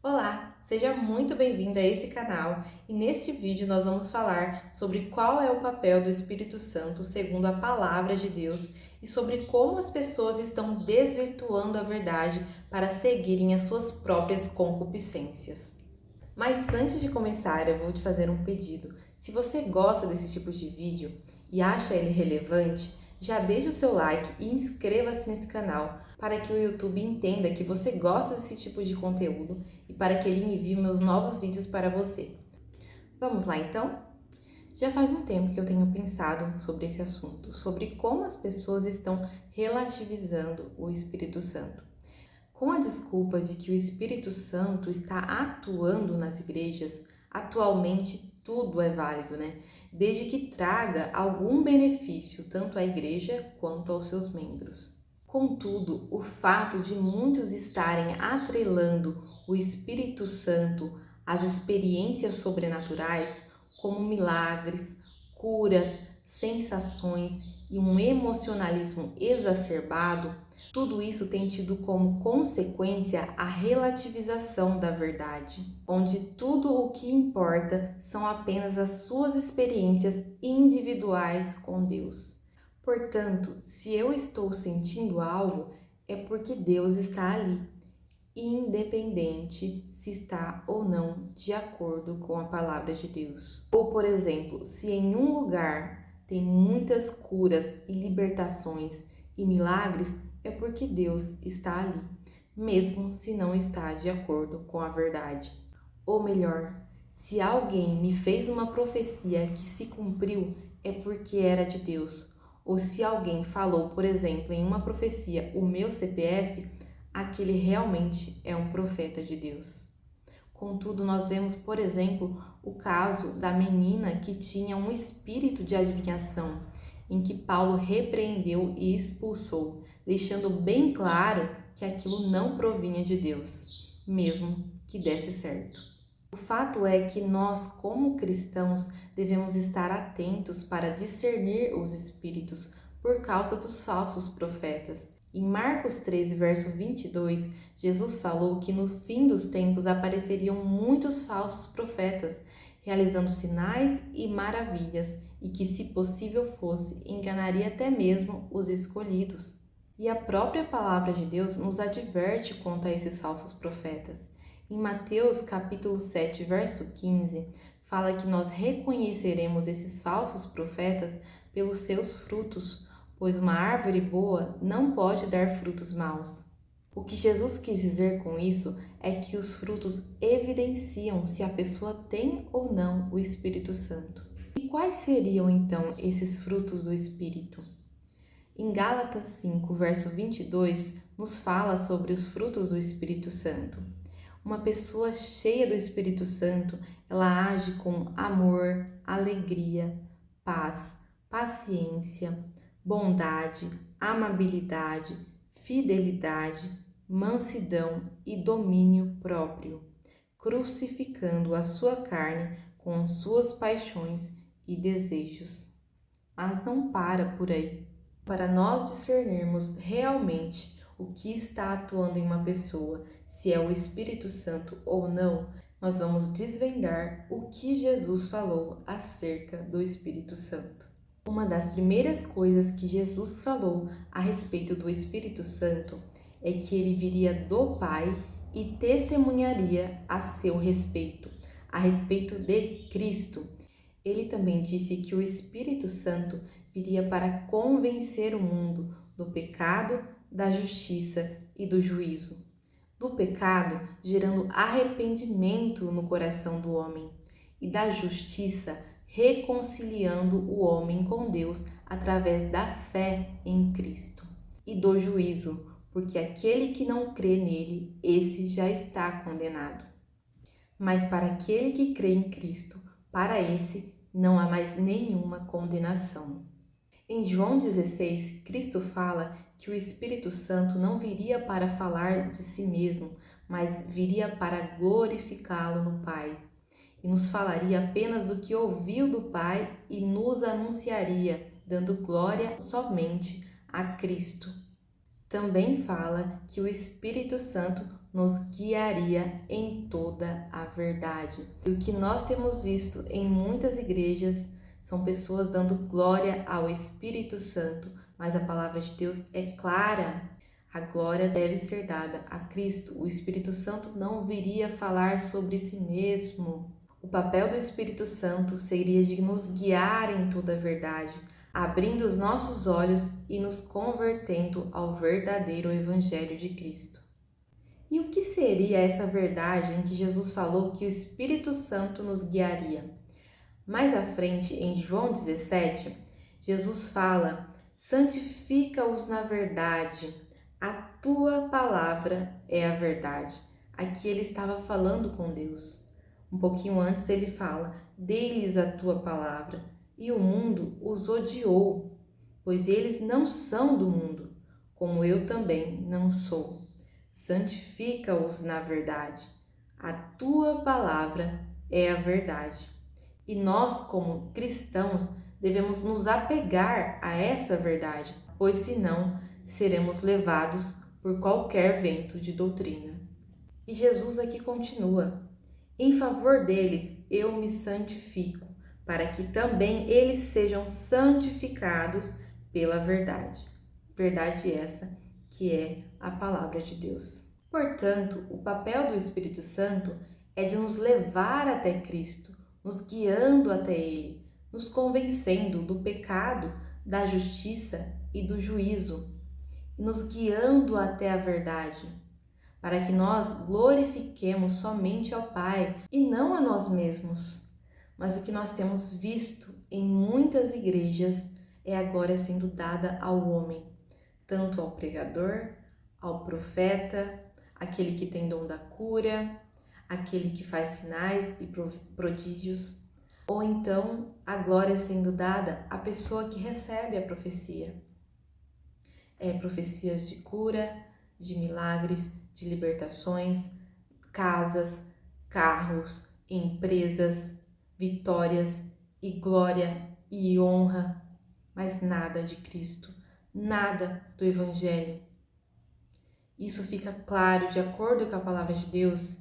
Olá, seja muito bem-vindo a esse canal e neste vídeo nós vamos falar sobre qual é o papel do Espírito Santo segundo a palavra de Deus e sobre como as pessoas estão desvirtuando a verdade para seguirem as suas próprias concupiscências. Mas antes de começar, eu vou te fazer um pedido. Se você gosta desse tipo de vídeo e acha ele relevante, já deixe o seu like e inscreva-se nesse canal para que o YouTube entenda que você gosta desse tipo de conteúdo e para que ele envie meus novos vídeos para você. Vamos lá então? Já faz um tempo que eu tenho pensado sobre esse assunto, sobre como as pessoas estão relativizando o Espírito Santo. Com a desculpa de que o Espírito Santo está atuando nas igrejas, atualmente tudo é válido, né? Desde que traga algum benefício tanto à igreja quanto aos seus membros. Contudo, o fato de muitos estarem atrelando o Espírito Santo às experiências sobrenaturais, como milagres, curas, sensações e um emocionalismo exacerbado, tudo isso tem tido como consequência a relativização da verdade, onde tudo o que importa são apenas as suas experiências individuais com Deus. Portanto, se eu estou sentindo algo, é porque Deus está ali, independente se está ou não de acordo com a palavra de Deus. Ou, por exemplo, se em um lugar tem muitas curas e libertações e milagres, é porque Deus está ali, mesmo se não está de acordo com a verdade. Ou melhor, se alguém me fez uma profecia que se cumpriu, é porque era de Deus. Ou se alguém falou, por exemplo, em uma profecia o meu CPF, aquele realmente é um profeta de Deus. Contudo, nós vemos, por exemplo, o caso da menina que tinha um espírito de adivinhação, em que Paulo repreendeu e expulsou, deixando bem claro que aquilo não provinha de Deus, mesmo que desse certo. O fato é que nós, como cristãos, devemos estar atentos para discernir os espíritos por causa dos falsos profetas. Em Marcos 13, verso 22, Jesus falou que no fim dos tempos apareceriam muitos falsos profetas, realizando sinais e maravilhas, e que, se possível fosse, enganaria até mesmo os escolhidos. E a própria palavra de Deus nos adverte quanto a esses falsos profetas. Em Mateus capítulo 7, verso 15, fala que nós reconheceremos esses falsos profetas pelos seus frutos, pois uma árvore boa não pode dar frutos maus. O que Jesus quis dizer com isso é que os frutos evidenciam se a pessoa tem ou não o Espírito Santo. E quais seriam então esses frutos do Espírito? Em Gálatas 5, verso 22, nos fala sobre os frutos do Espírito Santo. Uma pessoa cheia do Espírito Santo, ela age com amor, alegria, paz, paciência, bondade, amabilidade, fidelidade, mansidão e domínio próprio, crucificando a sua carne com suas paixões e desejos. Mas não para por aí. Para nós discernirmos realmente o que está atuando em uma pessoa, se é o Espírito Santo ou não, nós vamos desvendar o que Jesus falou acerca do Espírito Santo. Uma das primeiras coisas que Jesus falou a respeito do Espírito Santo é que ele viria do Pai e testemunharia a seu respeito, a respeito de Cristo. Ele também disse que o Espírito Santo viria para convencer o mundo do pecado, da justiça e do juízo. Do pecado, gerando arrependimento no coração do homem, e da justiça, reconciliando o homem com Deus através da fé em Cristo. E do juízo, porque aquele que não crê nele, esse já está condenado. Mas para aquele que crê em Cristo, para esse não há mais nenhuma condenação. Em João 16, Cristo fala que o Espírito Santo não viria para falar de si mesmo, mas viria para glorificá-lo no Pai. E nos falaria apenas do que ouviu do Pai e nos anunciaria, dando glória somente a Cristo. Também fala que o Espírito Santo nos guiaria em toda a verdade. E o que nós temos visto em muitas igrejas são pessoas dando glória ao Espírito Santo, mas a palavra de Deus é clara. A glória deve ser dada a Cristo. O Espírito Santo não viria falar sobre si mesmo. O papel do Espírito Santo seria de nos guiar em toda a verdade, abrindo os nossos olhos e nos convertendo ao verdadeiro Evangelho de Cristo. E o que seria essa verdade em que Jesus falou que o Espírito Santo nos guiaria? Mais à frente, em João 17, Jesus fala: santifica-os na verdade, a tua palavra é a verdade. Aqui ele estava falando com Deus. Um pouquinho antes ele fala: dê-lhes a tua palavra, e o mundo os odiou, pois eles não são do mundo, como eu também não sou. Santifica-os na verdade, a tua palavra é a verdade. E nós, como cristãos, devemos nos apegar a essa verdade, pois senão seremos levados por qualquer vento de doutrina. E Jesus aqui continua: em favor deles eu me santifico, para que também eles sejam santificados pela verdade. Verdade essa que é a palavra de Deus. Portanto, o papel do Espírito Santo é de nos levar até Cristo, nos guiando até Ele, nos convencendo do pecado, da justiça e do juízo, e nos guiando até a verdade, para que nós glorifiquemos somente ao Pai e não a nós mesmos. Mas o que nós temos visto em muitas igrejas é a glória sendo dada ao homem, tanto ao pregador, ao profeta, aquele que tem dom da cura, aquele que faz sinais e prodígios, ou então a glória sendo dada à pessoa que recebe a profecia. Profecias de cura, de milagres, de libertações, casas, carros, empresas, vitórias e glória e honra, mas nada de Cristo, nada do Evangelho. Isso fica claro de acordo com a palavra de Deus,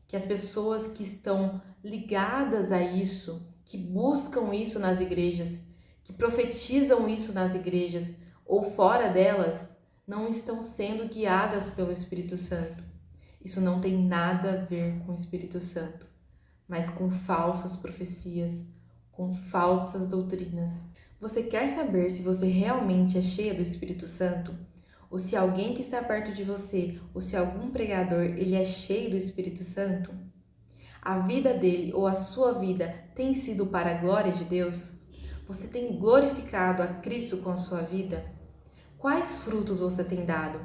que as pessoas que estão ligadas a isso, que buscam isso nas igrejas, que profetizam isso nas igrejas ou fora delas, não estão sendo guiadas pelo Espírito Santo. Isso não tem nada a ver com o Espírito Santo, mas com falsas profecias, com falsas doutrinas. Você quer saber se você realmente é cheia do Espírito Santo? Ou se alguém que está perto de você, ou se algum pregador, ele é cheio do Espírito Santo? A vida dele ou a sua vida tem sido para a glória de Deus? Você tem glorificado a Cristo com a sua vida? Quais frutos você tem dado?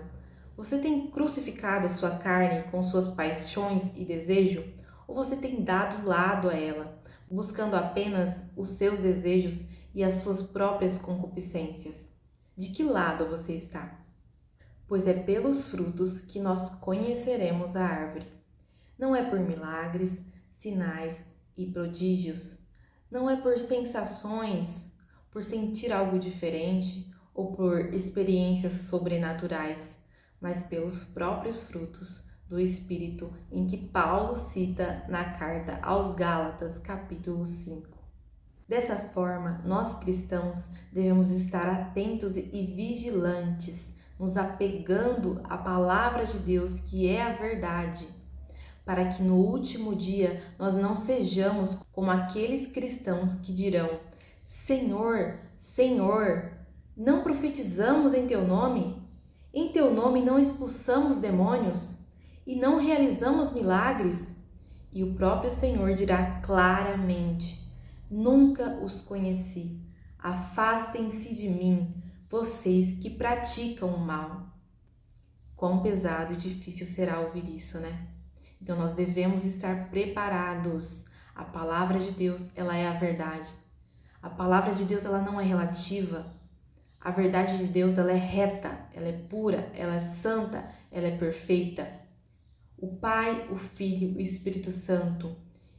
Você tem crucificado a sua carne com suas paixões e desejo? Ou você tem dado lado a ela, buscando apenas os seus desejos e as suas próprias concupiscências? De que lado você está? Pois é pelos frutos que nós conheceremos a árvore. Não é por milagres, sinais e prodígios. Não é por sensações, por sentir algo diferente ou por experiências sobrenaturais, mas pelos próprios frutos do Espírito em que Paulo cita na carta aos Gálatas, capítulo 5. Dessa forma, nós cristãos devemos estar atentos e vigilantes, nos apegando à palavra de Deus, que é a verdade, para que no último dia nós não sejamos como aqueles cristãos que dirão: Senhor, Senhor, não profetizamos em teu nome? Em teu nome não expulsamos demônios? E não realizamos milagres? E o próprio Senhor dirá claramente: nunca os conheci. Afastem-se de mim, vocês que praticam o mal. Quão pesado e difícil será ouvir isso, né? Então nós devemos estar preparados. A palavra de Deus, ela é a verdade. A palavra de Deus, ela não é relativa. A verdade de Deus, ela é reta, ela é pura, ela é santa, ela é perfeita. O Pai, o Filho e o Espírito Santo,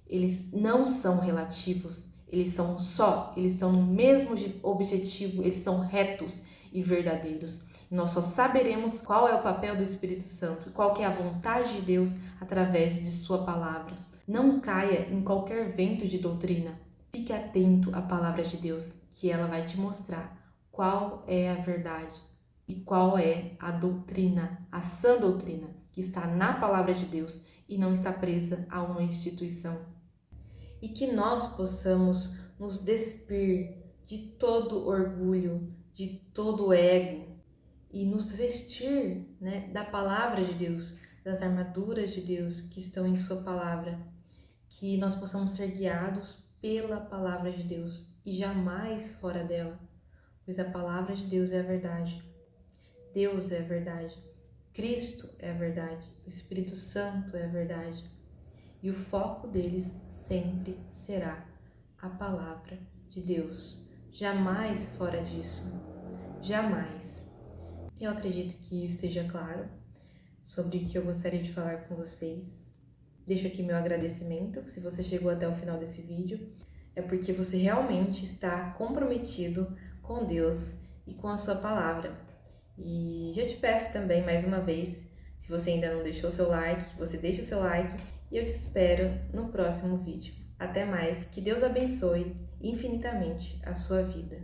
eles não são relativos, eles são só, eles estão no mesmo objetivo, eles são retos e verdadeiros. Nós só saberemos qual é o papel do Espírito Santo, qual que é a vontade de Deus através de sua palavra. Não caia em qualquer vento de doutrina. Fique atento à palavra de Deus, que ela vai te mostrar qual é a verdade e qual é a doutrina, a sã doutrina, que está na palavra de Deus e não está presa a uma instituição. E que nós possamos nos despir de todo orgulho, de todo ego e nos vestir, da palavra de Deus, das armaduras de Deus que estão em sua palavra. Que nós possamos ser guiados pela palavra de Deus e jamais fora dela, pois a palavra de Deus é a verdade. Deus é a verdade, Cristo é a verdade, o Espírito Santo é a verdade. E o foco deles sempre será a palavra de Deus. Jamais fora disso. Jamais. Eu acredito que esteja claro sobre o que eu gostaria de falar com vocês. Deixo aqui meu agradecimento. Se você chegou até o final desse vídeo, é porque você realmente está comprometido com Deus e com a sua palavra. E já te peço também, mais uma vez, se você ainda não deixou seu like, que você deixe o seu like e eu te espero no próximo vídeo. Até mais, que Deus abençoe infinitamente a sua vida.